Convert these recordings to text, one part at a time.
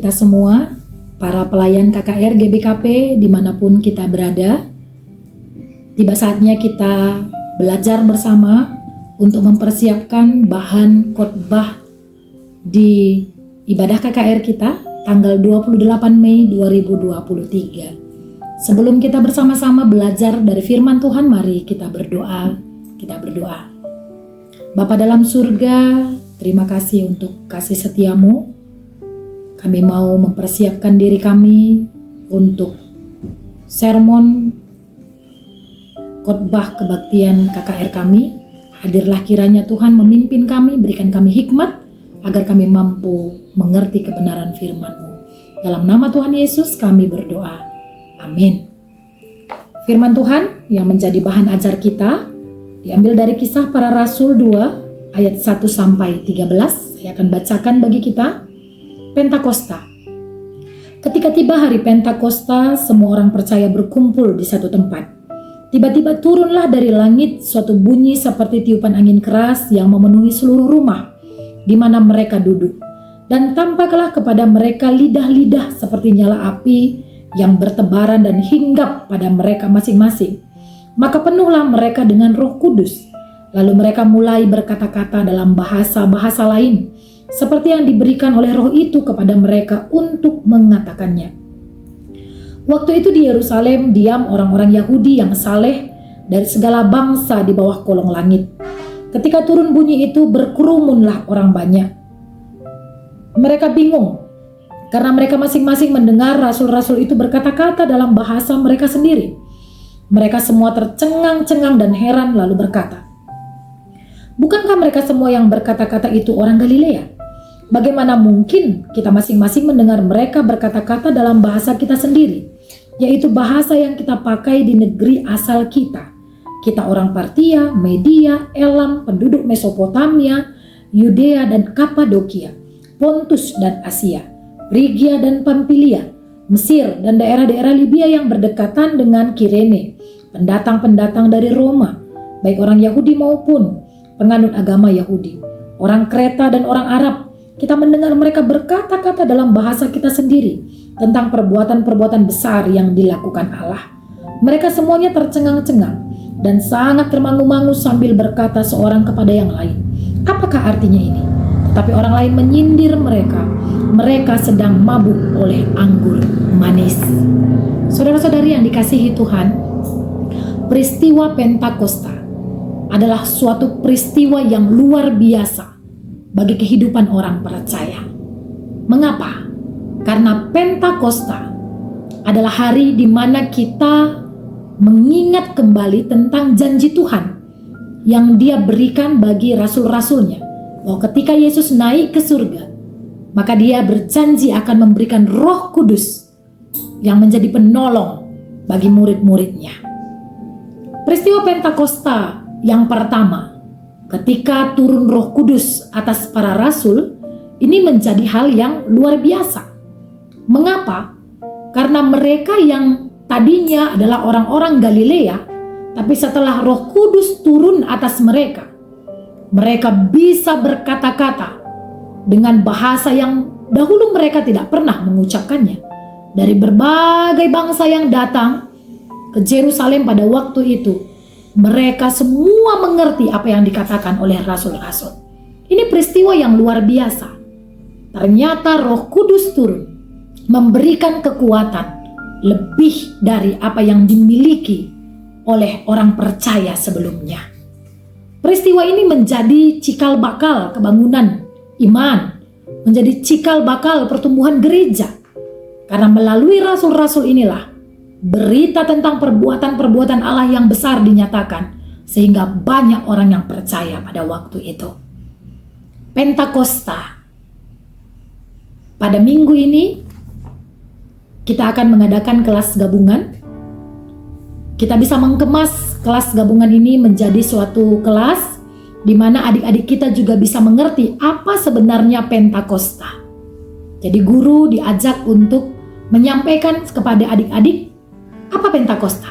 kita semua, para pelayan KKR GBKP dimanapun kita berada. Tiba saatnya kita belajar bersama untuk mempersiapkan bahan khotbah di ibadah KKR kita tanggal 28 Mei 2023. Sebelum kita bersama-sama belajar dari firman Tuhan, mari kita berdoa. Bapa dalam surga, terima kasih untuk kasih setiamu. Kami mau mempersiapkan diri kami untuk sermon khotbah kebaktian KKR kami. Hadirlah kiranya Tuhan memimpin kami, berikan kami hikmat agar kami mampu mengerti kebenaran firman-Mu. Dalam nama Tuhan Yesus kami berdoa. Amin. Firman Tuhan yang menjadi bahan ajar kita diambil dari Kisah Para Rasul 2 ayat 1 sampai 13. Saya akan bacakan bagi kita. Pentakosta. Ketika tiba hari Pentakosta, semua orang percaya berkumpul di satu tempat. Tiba-tiba turunlah dari langit suatu bunyi seperti tiupan angin keras yang memenuhi seluruh rumah di mana mereka duduk. Dan tampaklah kepada mereka lidah-lidah seperti nyala api yang bertebaran dan hinggap pada mereka masing-masing. Maka penuhlah mereka dengan Roh Kudus. Lalu mereka mulai berkata-kata dalam bahasa-bahasa lain, seperti yang diberikan oleh Roh itu kepada mereka untuk mengatakannya. Waktu itu di Yerusalem diam orang-orang Yahudi yang saleh dari segala bangsa di bawah kolong langit. Ketika turun bunyi itu, berkerumunlah orang banyak. Mereka bingung karena mereka masing-masing mendengar rasul-rasul itu berkata-kata dalam bahasa mereka sendiri. Mereka semua tercengang-cengang dan heran lalu berkata, "Bukankah mereka semua yang berkata-kata itu orang Galilea? Bagaimana mungkin kita masing-masing mendengar mereka berkata-kata dalam bahasa kita sendiri, yaitu bahasa yang kita pakai di negeri asal kita. Kita orang Partia, Media, Elam, penduduk Mesopotamia, Yudea dan Kapadokia, Pontus dan Asia, Frigia dan Pamfilia, Mesir dan daerah-daerah Libya yang berdekatan dengan Kirene, pendatang-pendatang dari Roma, baik orang Yahudi maupun penganut agama Yahudi, orang Kreta dan orang Arab. Kita mendengar mereka berkata-kata dalam bahasa kita sendiri tentang perbuatan-perbuatan besar yang dilakukan Allah." Mereka semuanya tercengang-cengang dan sangat termangu-mangu sambil berkata seorang kepada yang lain, "Apakah artinya ini?" Tetapi orang lain menyindir mereka, "Mereka sedang mabuk oleh anggur manis." Saudara-saudari yang dikasihi Tuhan, peristiwa Pentakosta adalah suatu peristiwa yang luar biasa bagi kehidupan orang percaya. Mengapa? Karena Pentakosta adalah hari di mana kita mengingat kembali tentang janji Tuhan yang Dia berikan bagi rasul-rasulnya, bahwa ketika Yesus naik ke surga, maka Dia berjanji akan memberikan Roh Kudus yang menjadi penolong bagi murid-muridnya. Peristiwa Pentakosta yang pertama, ketika turun Roh Kudus atas para rasul, ini menjadi hal yang luar biasa. Mengapa? Karena mereka yang tadinya adalah orang-orang Galilea, tapi setelah Roh Kudus turun atas mereka, mereka bisa berkata-kata dengan bahasa yang dahulu mereka tidak pernah mengucapkannya. Dari berbagai bangsa yang datang ke Yerusalem pada waktu itu, mereka semua mengerti apa yang dikatakan oleh rasul-rasul. Ini peristiwa yang luar biasa. Ternyata Roh Kudus turun, memberikan kekuatan lebih dari apa yang dimiliki oleh orang percaya sebelumnya. Peristiwa ini menjadi cikal bakal kebangunan iman, menjadi cikal bakal pertumbuhan gereja. Karena melalui rasul-rasul inilah berita tentang perbuatan-perbuatan Allah yang besar dinyatakan, sehingga banyak orang yang percaya pada waktu itu. Pentakosta. Pada minggu ini kita akan mengadakan kelas gabungan. Kita bisa mengemas kelas gabungan ini menjadi suatu kelas di mana adik-adik kita juga bisa mengerti apa sebenarnya Pentakosta. Jadi guru diajak untuk menyampaikan kepada adik-adik apa Pentakosta.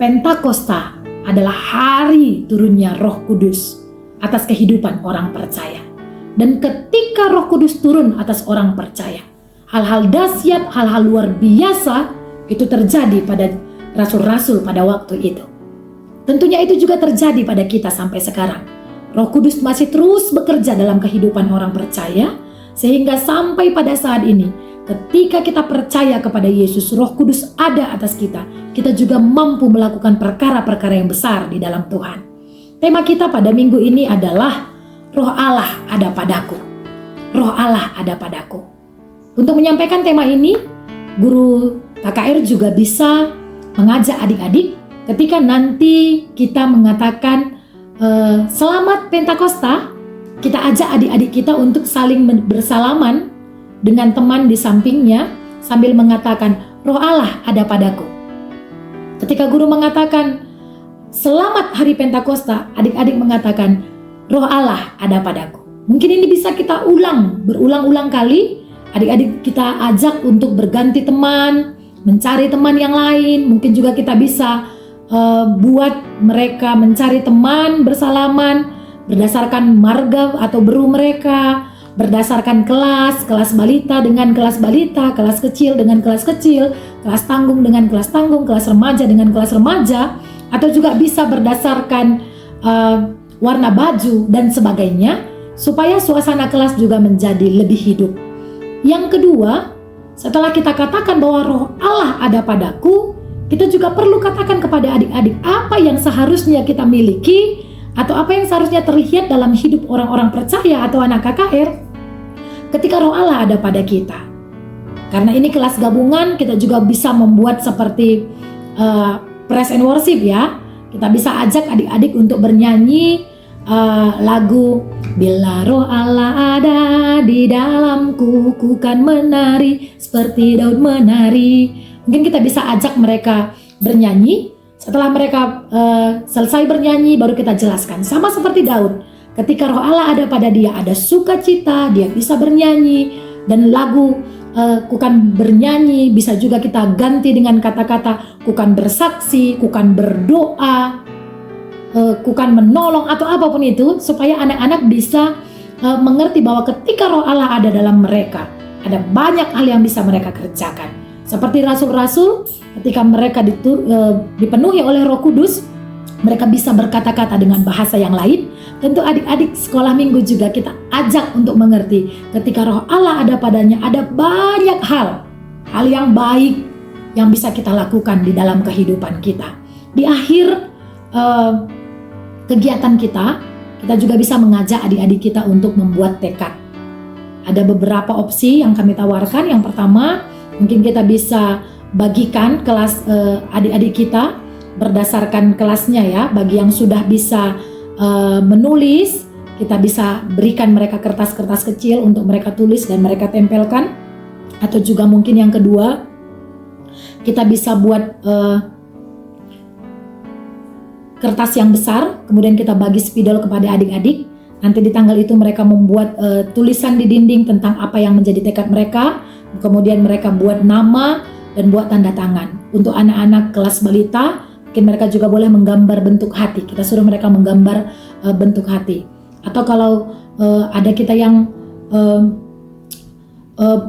Pentakosta adalah hari turunnya Roh Kudus atas kehidupan orang percaya. Dan ketika Roh Kudus turun atas orang percaya, hal-hal dahsyat, hal-hal luar biasa itu terjadi pada rasul-rasul pada waktu itu. Tentunya itu juga terjadi pada kita sampai sekarang. Roh Kudus masih terus bekerja dalam kehidupan orang percaya, sehingga sampai pada saat ini, ketika kita percaya kepada Yesus, Roh Kudus ada atas kita. Kita juga mampu melakukan perkara-perkara yang besar di dalam Tuhan. Tema kita pada minggu ini adalah Roh Allah ada padaku. Roh Allah ada padaku. Untuk menyampaikan tema ini, guru KKR juga bisa mengajak adik-adik ketika nanti kita mengatakan selamat Pentakosta, kita ajak adik-adik kita untuk saling bersalaman dengan teman di sampingnya sambil mengatakan Roh Allah ada padaku. Ketika guru mengatakan selamat hari Pentakosta, adik-adik mengatakan Roh Allah ada padaku. Mungkin ini bisa kita berulang-ulang kali. Adik-adik kita ajak untuk berganti teman, mencari teman yang lain. Mungkin juga kita bisa buat mereka mencari teman bersalaman berdasarkan marga atau beru mereka, berdasarkan kelas balita dengan kelas balita, kelas kecil dengan kelas kecil, kelas tanggung dengan kelas tanggung, kelas remaja dengan kelas remaja, atau juga bisa berdasarkan warna baju dan sebagainya, supaya suasana kelas juga menjadi lebih hidup. Yang kedua, setelah kita katakan bahwa Roh Allah ada padaku, kita juga perlu katakan kepada adik-adik apa yang seharusnya kita miliki atau apa yang seharusnya terlihat dalam hidup orang-orang percaya atau anak KKR ketika Roh Allah ada pada kita. Karena ini kelas gabungan, kita juga bisa membuat seperti praise and worship ya. Kita bisa ajak adik-adik untuk bernyanyi lagu Bila Roh Allah ada di dalamku, ku kan menari seperti Daud menari. Mungkin kita bisa ajak mereka bernyanyi. Setelah mereka selesai bernyanyi, baru kita jelaskan. Sama seperti Daud, ketika Roh Allah ada pada dia, ada sukacita, dia bisa bernyanyi. Dan lagu ku kan bernyanyi bisa juga kita ganti dengan kata-kata ku kan bersaksi, ku kan berdoa, ku kan menolong, atau apapun itu, supaya anak-anak bisa mengerti bahwa ketika Roh Allah ada dalam mereka, ada banyak hal yang bisa mereka kerjakan. Seperti rasul-rasul, ketika mereka dipenuhi oleh Roh Kudus, mereka bisa berkata-kata dengan bahasa yang lain. Tentu adik-adik sekolah minggu juga kita ajak untuk mengerti, ketika Roh Allah ada padanya, ada banyak hal yang baik yang bisa kita lakukan di dalam kehidupan kita. Di akhir kegiatan kita juga bisa mengajak adik-adik kita untuk membuat tekad. Ada beberapa opsi yang kami tawarkan. Yang pertama, mungkin kita bisa bagikan kelas adik-adik kita berdasarkan kelasnya ya. Bagi yang sudah bisa menulis, kita bisa berikan mereka kertas-kertas kecil untuk mereka tulis dan mereka tempelkan. Atau juga mungkin yang kedua, kita bisa buat kertas yang besar, kemudian kita bagi spidol kepada adik-adik. Nanti di tanggal itu mereka membuat tulisan di dinding tentang apa yang menjadi tekad mereka. Kemudian mereka buat nama dan buat tanda tangan. Untuk anak-anak kelas balita, mungkin mereka juga boleh menggambar bentuk hati. Kita suruh mereka menggambar bentuk hati. Atau kalau ada kita yang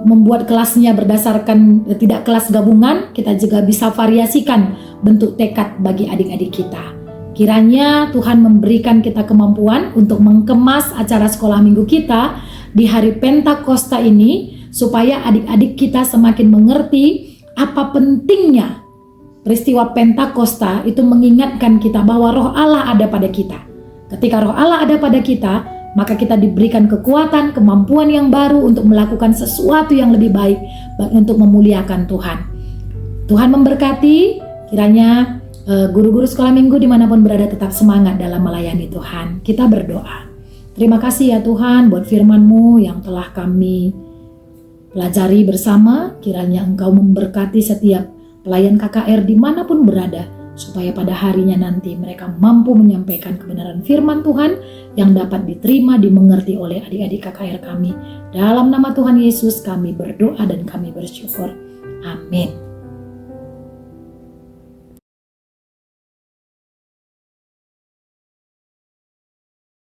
membuat kelasnya berdasarkan tidak kelas gabungan, kita juga bisa variasikan bentuk tekad bagi adik-adik kita. Kiranya Tuhan memberikan kita kemampuan untuk mengemas acara sekolah minggu kita di hari Pentakosta ini, supaya adik-adik kita semakin mengerti apa pentingnya peristiwa Pentakosta itu mengingatkan kita bahwa Roh Allah ada pada kita. Ketika Roh Allah ada pada kita, maka kita diberikan kekuatan, kemampuan yang baru untuk melakukan sesuatu yang lebih baik untuk memuliakan Tuhan. Tuhan memberkati, kiranya guru-guru sekolah minggu dimanapun berada tetap semangat dalam melayani Tuhan. Kita berdoa. Terima kasih ya Tuhan buat firman-Mu yang telah kami pelajari bersama. Kiranya Engkau memberkati setiap pelayan KKR dimanapun berada, supaya pada harinya nanti mereka mampu menyampaikan kebenaran firman Tuhan yang dapat diterima, dimengerti oleh adik-adik KKR kami. Dalam nama Tuhan Yesus kami berdoa dan kami bersyukur. Amin.